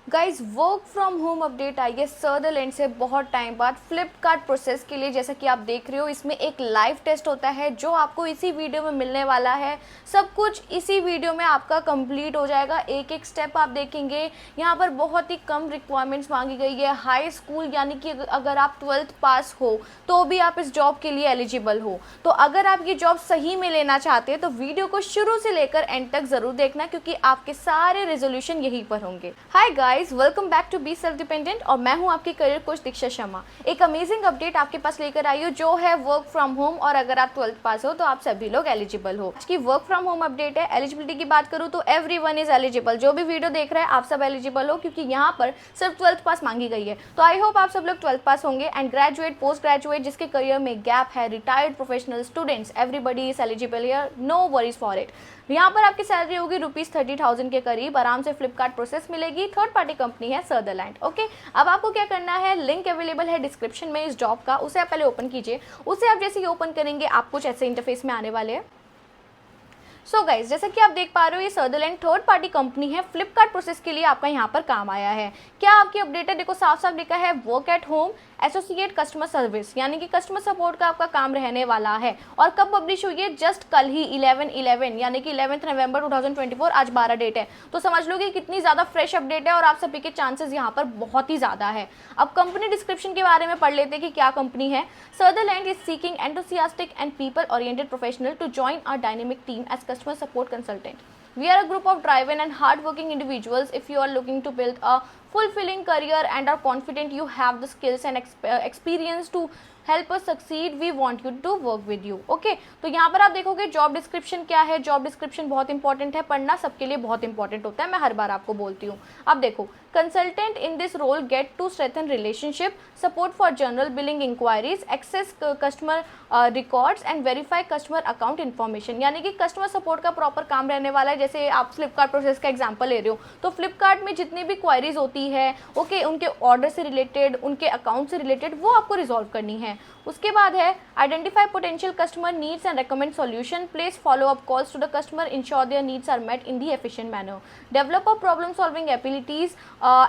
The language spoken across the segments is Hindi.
Guys work from home update आई है सदरलैंड से बहुत टाइम बाद फ्लिपकार्ट प्रोसेस के लिए। जैसा कि आप देख रहे हो इसमें एक लाइव टेस्ट होता है जो आपको इसी वीडियो में मिलने वाला है। सब कुछ इसी वीडियो में आपका कंप्लीट हो जाएगा, एक एक स्टेप आप देखेंगे। यहाँ पर बहुत ही कम रिक्वायरमेंट्स मांगी गई है। हाई स्कूल यानी कि अगर आप 12th पास हो तो भी आप इस जॉब के लिए एलिजिबल हो। तो अगर आप ये जॉब सही में लेना चाहते हैं तो वीडियो को शुरू से लेकर एंड तक जरूर देखना, क्योंकि आपके सारे रेजोल्यूशन यहीं पर होंगे। Hi guys, welcome back to be self dependent और मैं हूं आपकी करियर कोच दीक्षा शर्मा। एक अमेजिंग अपडेट आपके पास लेकर आई हूं जो है वर्क फ्रॉम होम, और अगर आप 12th पास हो तो आप सभी लोग एलिजिबल हो। आज की वर्क फ्रॉम होम अपडेट है। एलिजिबिलिटी की बात करूं तो एवरीवन इज एलिजिबल। जो भी वीडियो देख रहे हैं आप सब एलिजिबल हो, क्योंकि यहाँ पर सिर्फ 12th पास मांगी गई है। तो आई होप आप सब लोग 12th पास होंगे। एंड ग्रेजुएट, पोस्ट ग्रेजुएट, जिसके करियर में गैप है, retired professional, students, everybody is eligible here, no worries for it. यहाँ पर आपकी सैलरी होगी ₹30,000 के करीब। आराम से फ्लिपकार्ट प्रोसेस मिलेगी। थर्ड पार्टी कंपनी है सदरलैंड। ओके, अब आपको क्या करना है, लिंक अवेलेबल है डिस्क्रिप्शन में इस जॉब का, उसे आप पहले ओपन कीजिए। उसे आप जैसे ही ओपन करेंगे आप कुछ ऐसे इंटरफेस में आने वाले हैं। सो गाइज, जैसा कि आप देख पा रहे हो ये सदरलैंड थर्ड पार्टी कंपनी है। फ्लिपकार्ट प्रोसेस के लिए आपका यहाँ पर काम आया है। क्या आपकी अपडेट है, देखो साफ साफ लिखा है work at home associate customer service, यानी कि कस्टमर सपोर्ट का आपका काम रहने वाला है। और कब पब्लिश हुई है, जस्ट कल ही 11/11 यानी कि 11 नवंबर 2024, आज 12 डेट है। तो समझ लो कि कितनी ज़्यादा फ्रेश अपडेट है और आप सभी के चांसेस यहाँ पर बहुत ही ज़्यादा है। अब कंपनी डिस्क्रिप्शन के बारे में पढ़ लेते हैं कि क्या कंपनी है। Sutherland is seeking enthusiastic and people oriented professional to join our dynamic team as customer support consultant. We are a group of driven and hardworking individuals. If you are looking to build a fulfilling career and are confident you have the skills and experience to help us succeed, we want you to work with you. Okay, तो यहाँ पर आप देखोगे जॉब डिस्क्रिप्शन क्या है। जॉब डिस्क्रिप्शन बहुत इंपॉर्टेंट है, पढ़ना सबके लिए बहुत इंपॉर्टेंट होता है, मैं हर बार आपको बोलती हूँ। अब देखो, consultant in this role get to strengthen relationship, support for general billing inquiries, access customer records and verify customer account information. यानी कि कस्टमर सपोर्ट का प्रॉपर काम रहने वाला है। जैसे आप फ्लिपकार्ट प्रोसेस का एग्जांपल ले रहे हो तो फ्लिपकार्ट में जितनी भी क्वायरीज होती है, ओके, उनके ऑर्डर से रिलेटेड, उनके अकाउंट से रिलेटेड, वो आपको रिजॉल्व करनी है। उसके बाद है identify potential customer needs and recommend solution, place follow up calls to the customer, ensure their needs are met in the efficient manner, develop a problem solving abilities,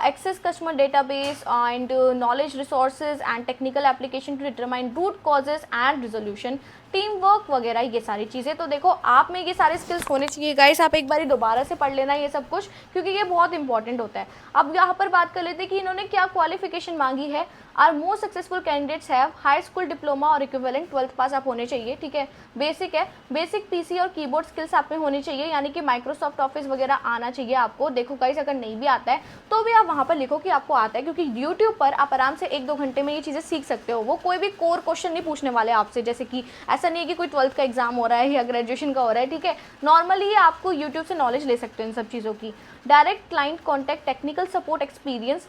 access customer database and knowledge resources and technical application to determine root causes and resolution, team work वगैरह, ये सारी चीज़ें। तो देखो आप में ये सारे स्किल्स होने चाहिए गाइस। आप एक बार दोबारा से पढ़ लेना ये सब कुछ, क्योंकि ये बहुत इंपॉर्टेंट होता है। अब यहाँ पर बात कर लेते हैं कि इन्होंने क्या क्वालिफिकेशन मांगी है। Are most successful candidates have high school diploma or equivalent, 12th पास आप होने चाहिए, ठीक है। बेसिक है, बेसिक पीसी और कीबोर्ड स्किल्स आप में होनी चाहिए, यानी कि माइक्रोसॉफ्ट ऑफिस वगैरह आना चाहिए आपको। देखो गाइस, अगर नहीं भी आता है तो भी आप वहाँ पर लिखो कि आपको आता है, क्योंकि यूट्यूब पर आप आराम से 1-2 घंटे में ये चीज़ें सीख सकते हो। वो कोई भी कोर क्वेश्चन नहीं पूछने वाले आपसे, जैसे कि ऐसा नहीं है कि कोई 12th का एग्जाम हो रहा है या ग्रेजुएशन का हो रहा है, ठीक है। नॉर्मली आपको यूट्यूब से नॉलेज ले सकते हो इन सब चीज़ों की। Direct client contact, technical support experience,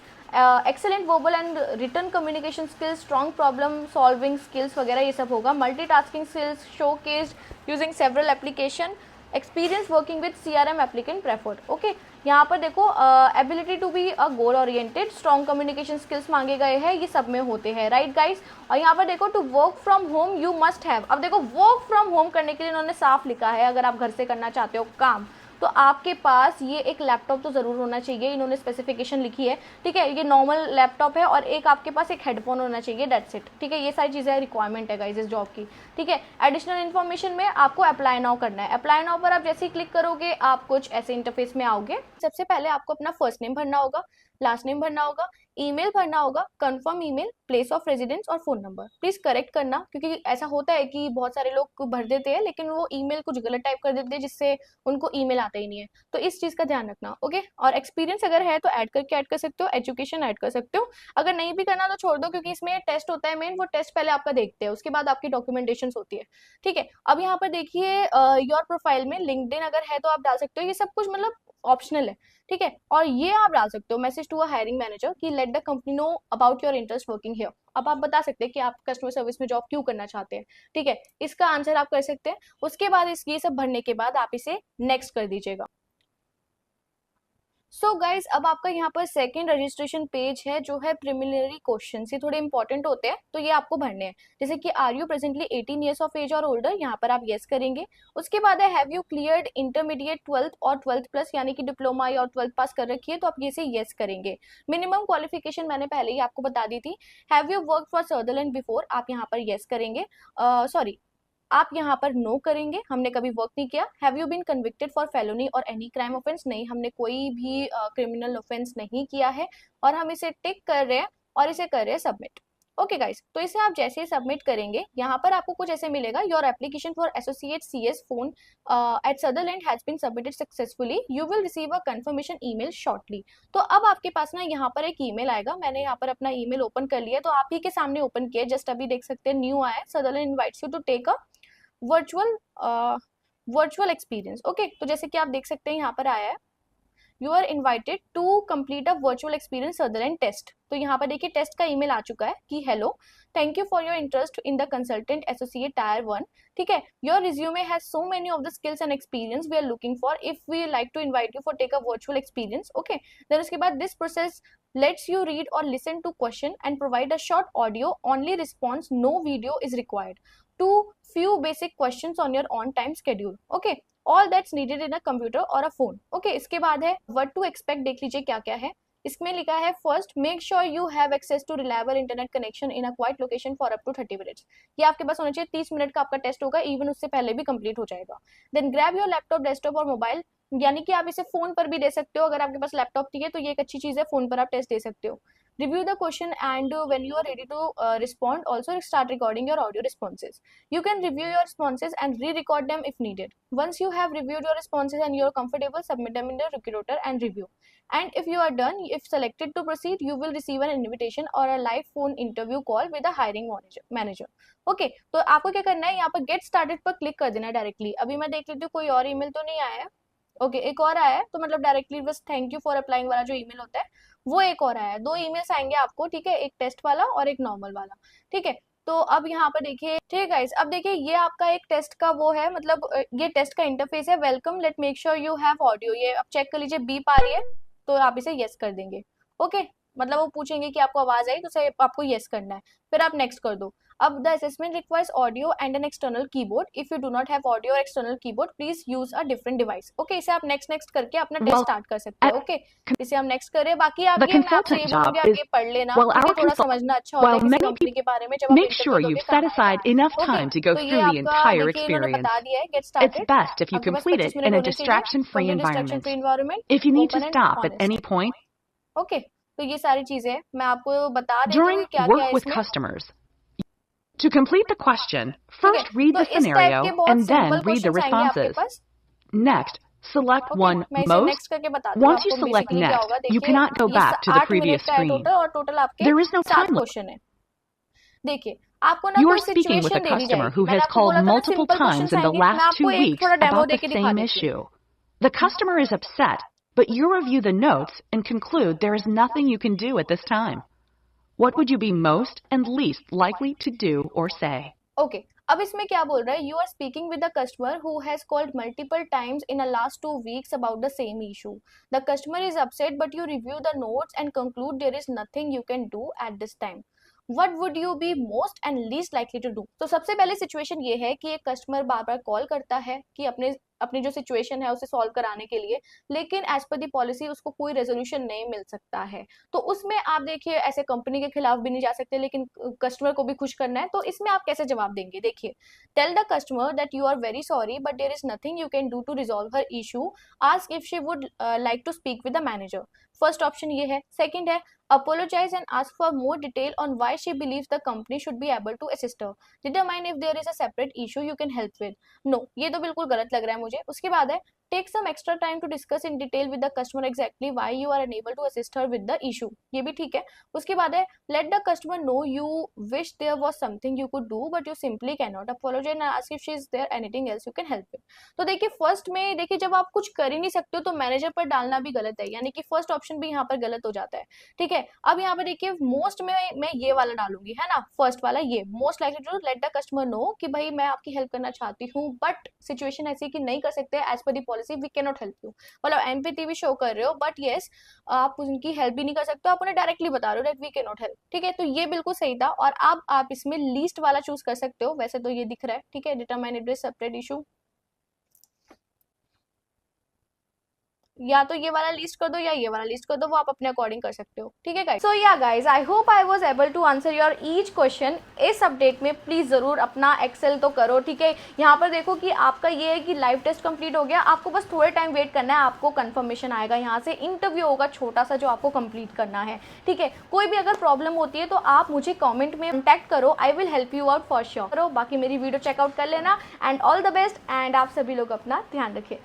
excellent verbal and written communication skills, strong problem solving skills वगैरह ये सब होगा। Multitasking skills showcased using several application, experience working with CRM applicant preferred. Okay, यहाँ पर देखो ability to be a goal oriented, strong communication skills मांगे गए हैं, ये सब में होते हैं, राइट गाइस। और यहाँ पर देखो to work from home you must have. अब देखो वर्क फ्रॉम होम करने के लिए इन्होंने साफ लिखा है, अगर आप घर से करना चाहते हो काम तो आपके पास ये एक लैपटॉप तो ज़रूर होना चाहिए। इन्होंने स्पेसिफिकेशन लिखी है, ठीक है। ये नॉर्मल लैपटॉप है और एक आपके पास एक हेडफोन होना चाहिए, डेट्स इट, ठीक है। ये सारी चीज़ें रिक्वायरमेंट है गाइस इस जॉब की, ठीक है। एडिशनल इन्फॉर्मेशन में आपको अप्लाई नाउ करना है। अप्लाई नाउ पर आप जैसे ही क्लिक करोगे आप कुछ ऐसे इंटरफेस में आओगे। सबसे पहले आपको अपना फर्स्ट नेम भरना होगा, लास्ट नेम भरना होगा, ईमेल भरना होगा, confirm email, place of residence और फोन नंबर। प्लीज करेक्ट करना, क्योंकि ऐसा होता है कि बहुत सारे लोग भर देते हैं लेकिन वो ईमेल कुछ गलत टाइप कर देते हैं जिससे उनको ईमेल आता ही नहीं है। तो इस चीज का ध्यान रखना, ओके। और एक्सपीरियंस अगर है तो ऐड कर सकते हो, एजुकेशन ऐड कर सकते हो। अगर नहीं भी करना तो छोड़ दो, क्योंकि इसमें टेस्ट होता है मेन, वो टेस्ट पहले आपका देखते हैं, उसके बाद आपकी डॉक्यूमेंटेशन होती है, ठीक है। अब यहाँ पर देखिए योर प्रोफाइल में लिंक्डइन अगर है तो आप डाल सकते हो, ये सब कुछ मतलब ऑप्शनल है, ठीक है। और ये आप डाल सकते हो message to a hiring manager कि let the company know about your interest working here. अब आप बता सकते हैं कि आप कस्टमर सर्विस में जॉब क्यों करना चाहते हैं, ठीक है। इसका आंसर आप कर सकते हैं। उसके बाद इस ये सब भरने के बाद आप इसे नेक्स्ट कर दीजिएगा। सो गाइज अब आपका यहाँ पर सेकंड रजिस्ट्रेशन पेज है जो है प्रिलिमिनरी क्वेश्चन, ये थोड़े इंपॉर्टेंट होते हैं तो ये आपको भरने हैं। जैसे कि are you presently 18 years of age or older, यहाँ पर आप येस करेंगे। उसके बाद है have you cleared intermediate 12th और 12th प्लस यानी कि डिप्लोमा या 12th पास कर रखी है तो आप ये से येस करेंगे। मिनिमम क्वालिफिकेशन मैंने पहले ही आपको बता दी थी। Have you work for Sutherland before, आप यहाँ पर येस करेंगे। सॉरी, आप यहाँ पर नो करेंगे, हमने कभी वर्क नहीं किया। Have you been convicted for felony or any crime offense, नहीं हमने कोई भी क्रिमिनल ऑफेंस नहीं किया है और हम इसे टिक कर रहे हैं और इसे कर रहे हैं सबमिट। ओके गाइस, तो इसे आप जैसे ही सबमिट करेंगे यहाँ पर आपको कुछ ऐसे मिलेगा, your application for associate CS phone at Sutherland has been submitted successfully, you will receive a confirmation email shortly. तो अब आपके पास ना यहाँ पर एक ईमेल आएगा, मैंने यहाँ पर अपना ईमेल ओपन कर लिया, तो आप ही के सामने ओपन किया, जस्ट अभी देख सकते हैं न्यू आया, Sutherland invites you to take a virtual experience. Okay, तो जैसे कि आप देख सकते हैं यहाँ पर आया है, you are invited to complete a virtual experience Sutherland test. तो यहाँ पर देखिए टेस्ट का ईमेल आ चुका है कि hello, thank you for your interest in the consultant associate tier 1। ठीक है, your resume has so many of the skills and experience we are looking for, if we like to invite you for take a virtual experience. Okay, then उसके बाद this process lets you read or listen to question and provide a short audio only response, no video is required, to few basic questions on your on time schedule. Okay, all that's needed in a computer or a phone. Okay, इसके बाद है what to expect, देख लीजिए क्या क्या है। इसमें लिखा है first make sure you have access to reliable internet connection in a quiet location for up to 30 minutes. ये आपके पास होना चाहिए, 30 मिनट का आपका टेस्ट होगा, इवन उससे पहले भी कंप्लीट हो जाएगा। Then grab your laptop, desktop or mobile, यानी कि आप इसे फोन पर भी दे सकते हो, अगर आपके पास लैपटॉप नहीं है तो ये एक अच्छी चीज है, फोन पर आप टेस्ट दे सकते हो। Review the question and when you are ready to respond, also start recording your audio responses. You can review your responses and re-record them if needed. Once you have reviewed your responses and you are comfortable, submit them in the recruiter and review. And if you are done, if selected to proceed, you will receive an invitation or a live phone interview call with the hiring manager. Okay, तो आपको क्या करना है, यहाँ पर गेट स्टार्टेड पर क्लिक कर देना है डायरेक्टली। अभी मैं देख लेती हूँ कोई और ईमेल तो नहीं आया है। ओके, एक और आया है, तो मतलब डायरेक्टली बस थैंक यू फॉर अप्लाइंग वाला जो ईमेल होता है वो एक और आया है। 2 ईमेल्स आएंगे आपको, ठीक है, एक टेस्ट वाला और एक नॉर्मल वाला। ठीक है, तो अब यहाँ पर देखिए, ठीक है गाइस, अब देखिए ये आपका एक टेस्ट का वो है, मतलब ये टेस्ट का इंटरफेस है, welcome let make sure you have audio. ये अब चेक कर लीजिए, बीप आ रही है तो आप इसे यस कर देंगे। ओके, मतलब वो पूछेंगे कि आपको आवाज आई तो आपको यस करना है, फिर आप नेक्स्ट कर दो। अब the assessment requires audio and an external keyboard, if you do not have audio or external keyboard please use a different device. Okay, इसे आप नेक्स्ट नेक्स्ट करके अपना टेस्ट स्टार्ट कर सकते हैं। ओके, इसे हम नेक्स्ट करें, बाकी आप ये मैं आपसे ये बोलूंगी आप ये पढ़ लेना, थोड़ा समझना अच्छा होता है किसी कंपनी के बारे में जब आप इंटरव्यू दोगे काम आएगा। ओके, तो ये आपका देखिए इन्होंने बता दिया है, get started. It's best if you complete it in a distraction-free environment. If you need to stop at any point, okay, तो ये सारी चीजें मैं आपको बता देती during हूँ क्या क्या work है with इसमें। customers, to complete the question, first read the scenario and then read the responses. Next, select one most. Once you select next, you cannot go back to the previous screen. और टोटल आपके There is no 7 time limit. Question है। देखिए आपको ना You कोई are speaking with situation a they the customer जाएगी, who मैंने has आपको बोला called था ना multiple simple times question in the आएंगे, मैं last 2 आपको एक weeks थोड़ा डेमो about दे the के दिखा same देती हूँ। issue. The customer is upset, but you review the notes and conclude there is nothing you can do at this time. What would you be most and least likely to do or say? Okay, अब इसमें क्या बोल रहा है, you are speaking with the customer who has called multiple times in the last 2 weeks about the same issue. The customer is upset but you review the notes and conclude there is nothing you can do at this time. What would you be most and least likely to do? तो सबसे पहले सिचुएशन ये है कि एक कस्टमर बार बार कॉल करता है कि अपनी जो सिचुएशन है उसे सॉल्व कराने के लिए, लेकिन एज पर दी पॉलिसी उसको कोई रेजोल्यूशन नहीं मिल सकता है। तो उसमें आप देखिए ऐसे कंपनी के खिलाफ भी नहीं जा सकते, लेकिन कस्टमर को भी खुश करना है, तो इसमें आप कैसे जवाब देंगे। देखिए, tell the customer that you are very sorry but there is nothing you can do to resolve her issue, ask if she would like to speak with the manager. First option ये है। सेकंड है apologize and ask for more detail on why she believes the company should be able to assist her. Determine if there is a separate issue you can help with. No, ये तो बिल्कुल गलत लग रहा है मुझे। उसके बाद है take some extra time to discuss in detail with the customer exactly why you are unable to assist her with the issue. ये भी ठीक है। उसके बाद है let the customer know you wish there was something you could do but you simply cannot. Apologize and ask if she is there anything else you can help with. तो देखिए फर्स्ट में देखिए जब आप कुछ कर ही नहीं सकते हो तो मैनेजर पर डालना भी गलत है, यानी कि फर्स्ट ऑप्शन भी यहाँ पर गलत हो जाता है। ठीक है, अब यहाँ पे देखिए मोस्ट में मैं ये वाला डालूंगी, है ना, फर्स्ट वाला, ये most likely to let the customer know कि भाई मैं आपकी हेल्प करना चाहती हूँ बट सिचुएशन ऐसी कि नहीं कर सकते as per the policy policy, we can not help you. मतलब एम्पैथी भी शो कर रहे हो बट येस आप उनकी हेल्प भी नहीं कर सकते, आप उन्हें डायरेक्टली बता रहे हो that we can not help, ठीक है। तो ये बिल्कुल सही था। और अब आप इसमें लीस्ट वाला चूज कर सकते हो, वैसे तो ये दिख रहा है, ठीक है, डिटरमाइन इट सेपरेट इशू, या तो ये वाला लिस्ट कर दो या ये वाला लिस्ट कर दो, वो आप अपने अकॉर्डिंग कर सकते हो, ठीक है guys. So ya guys, I hope I was able to answer your each question. इस अपडेट में प्लीज जरूर अपना एक्सेल तो करो, ठीक है। यहाँ पर देखो कि आपका ये है कि लाइव टेस्ट कंप्लीट हो गया, आपको बस थोड़े टाइम वेट करना है, आपको कंफर्मेशन आएगा, यहाँ से इंटरव्यू होगा छोटा सा जो आपको कंप्लीट करना है, ठीक है। कोई भी अगर प्रॉब्लम होती है तो आप मुझे कॉमेंट में कॉन्टैक्ट करो, I will help you out for sure. बाकी मेरी वीडियो चेकआउट कर लेना and all the best, and आप सभी लोग अपना ध्यान रखें।